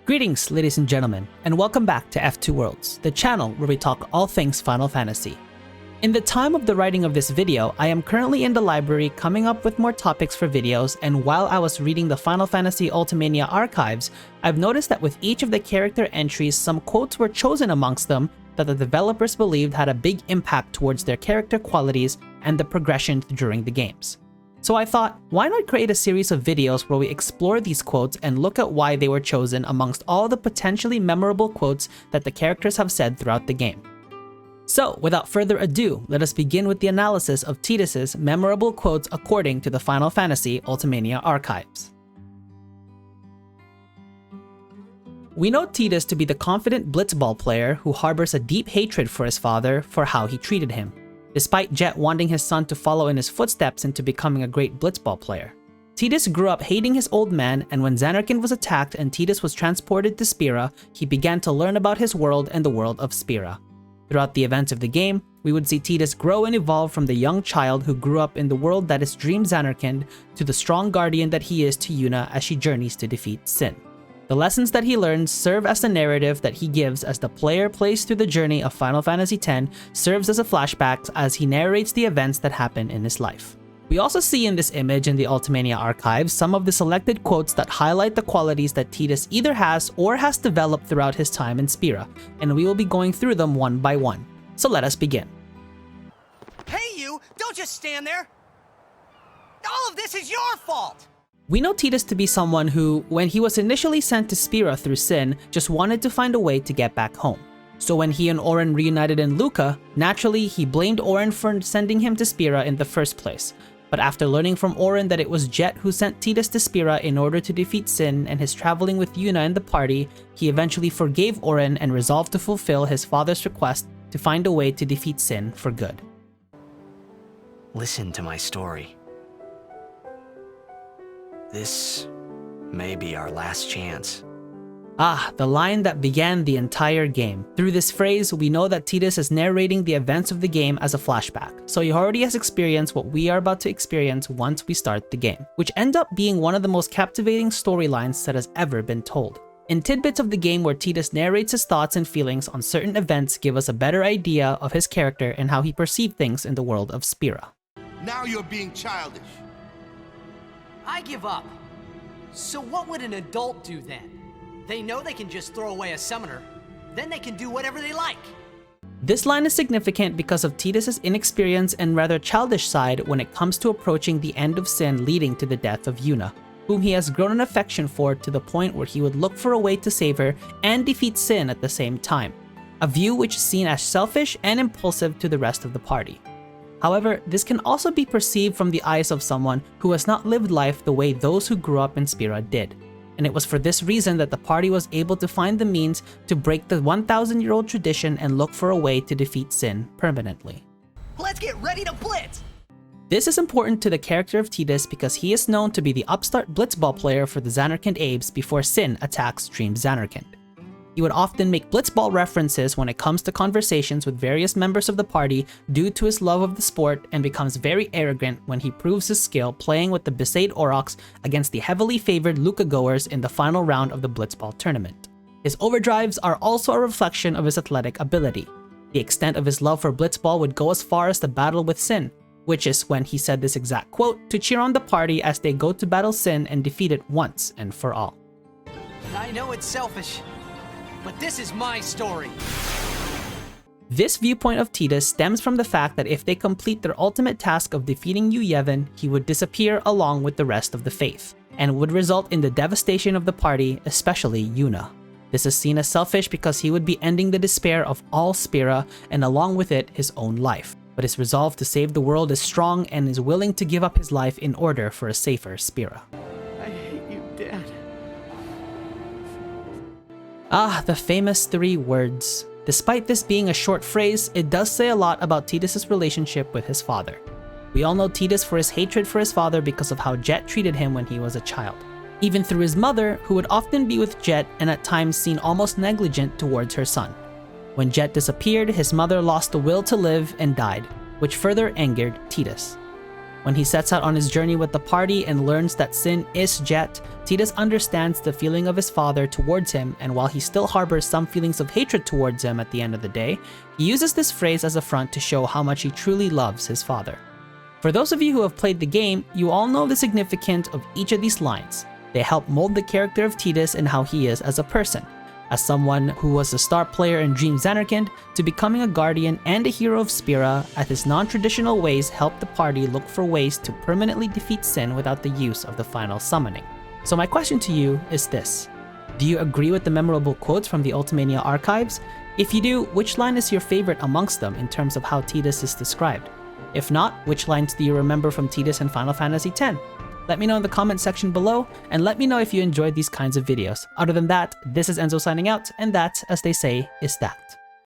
Greetings, ladies and gentlemen, and welcome back to F2 Worlds, the channel where we talk all things Final Fantasy. In the time of the writing of this video, I am currently in the library coming up with more topics for videos, and while I was reading the Final Fantasy Ultimania archives, I've noticed that with each of the character entries, some quotes were chosen amongst them that the developers believed had a big impact towards their character qualities and the progression during the games. So I thought, why not create a series of videos where we explore these quotes and look at why they were chosen amongst all the potentially memorable quotes that the characters have said throughout the game. So without further ado, let us begin with the analysis of Tidus's memorable quotes according to the Final Fantasy Ultimania archives. We know Tidus to be the confident blitzball player who harbors a deep hatred for his father for how he treated him, despite Jet wanting his son to follow in his footsteps into becoming a great blitzball player. Tidus grew up hating his old man, and when Zanarkand was attacked and Tidus was transported to Spira, he began to learn about his world and the world of Spira. Throughout the events of the game, we would see Tidus grow and evolve from the young child who grew up in the world that is Dream Zanarkand to the strong guardian that he is to Yuna as she journeys to defeat Sin. The lessons that he learns serve as the narrative that he gives as the player plays through the journey of Final Fantasy X, serves as a flashback as he narrates the events that happen in his life. We also see in this image in the Ultimania archives some of the selected quotes that highlight the qualities that Tidus either has or has developed throughout his time in Spira, and we will be going through them one by one. So let us begin. Hey you! Don't just stand there! All of this is your fault! We know Tidus to be someone who, when he was initially sent to Spira through Sin, just wanted to find a way to get back home. So when he and Auron reunited in Luca, naturally he blamed Auron for sending him to Spira in the first place. But after learning from Auron that it was Jet who sent Tidus to Spira in order to defeat Sin and his traveling with Yuna in the party, he eventually forgave Auron and resolved to fulfill his father's request to find a way to defeat Sin for good. Listen to my story. This may be our last chance. Ah, the line that began the entire game. Through this phrase, we know that Tidus is narrating the events of the game as a flashback, so he already has experienced what we are about to experience once we start the game, which end up being one of the most captivating storylines that has ever been told. And tidbits of the game where Tidus narrates his thoughts and feelings on certain events give us a better idea of his character and how he perceived things in the world of Spira. Now you're being childish. I give up. So what would an adult do then? They know they can just throw away a summoner, then they can do whatever they like. This line is significant because of Tidus's inexperience and rather childish side when it comes to approaching the end of Sin leading to the death of Yuna, whom he has grown an affection for to the point where he would look for a way to save her and defeat Sin at the same time, a view which is seen as selfish and impulsive to the rest of the party. However, this can also be perceived from the eyes of someone who has not lived life the way those who grew up in Spira did. And it was for this reason that the party was able to find the means to break the 1,000-year-old tradition and look for a way to defeat Sin permanently. Let's get ready to blitz! This is important to the character of Tidus because he is known to be the upstart blitzball player for the Zanarkand Abes before Sin attacks Dream Zanarkand. He would often make blitzball references when it comes to conversations with various members of the party due to his love of the sport, and becomes very arrogant when he proves his skill playing with the Besaid Aurochs against the heavily favored Luca goers in the final round of the blitzball tournament. His overdrives are also a reflection of his athletic ability. The extent of his love for blitzball would go as far as the battle with Sin, which is when he said this exact quote to cheer on the party as they go to battle Sin and defeat it once and for all. I know it's selfish, but this is my story. This viewpoint of Tidus stems from the fact that if they complete their ultimate task of defeating Yu Yevon, he would disappear along with the rest of the faith, and would result in the devastation of the party, especially Yuna. This is seen as selfish because he would be ending the despair of all Spira, and along with it, his own life. But his resolve to save the world is strong and is willing to give up his life in order for a safer Spira. I hate you, Dad. Ah, the famous 3 words. Despite this being a short phrase, it does say a lot about Tidus's relationship with his father. We all know Tidus for his hatred for his father because of how Jet treated him when he was a child. Even through his mother, who would often be with Jet and at times seem almost negligent towards her son. When Jet disappeared, his mother lost the will to live and died, which further angered Tidus. When he sets out on his journey with the party and learns that Sin is Jet, Tidus understands the feeling of his father towards him, and while he still harbors some feelings of hatred towards him at the end of the day, he uses this phrase as a front to show how much he truly loves his father. For those of you who have played the game, you all know the significance of each of these lines. They help mold the character of Tidus and how he is as a person. As someone who was a star player in Dream Xanarkand, to becoming a guardian and a hero of Spira, as his non-traditional ways help the party look for ways to permanently defeat Sin without the use of the final summoning. So my question to you is this: do you agree with the memorable quotes from the Ultimania archives? If you do, which line is your favorite amongst them in terms of how Tidus is described? If not, which lines do you remember from Tidus in Final Fantasy X? Let me know in the comment section below, and let me know if you enjoyed these kinds of videos. Other than that, this is Enzo signing out, and that, as they say, is that.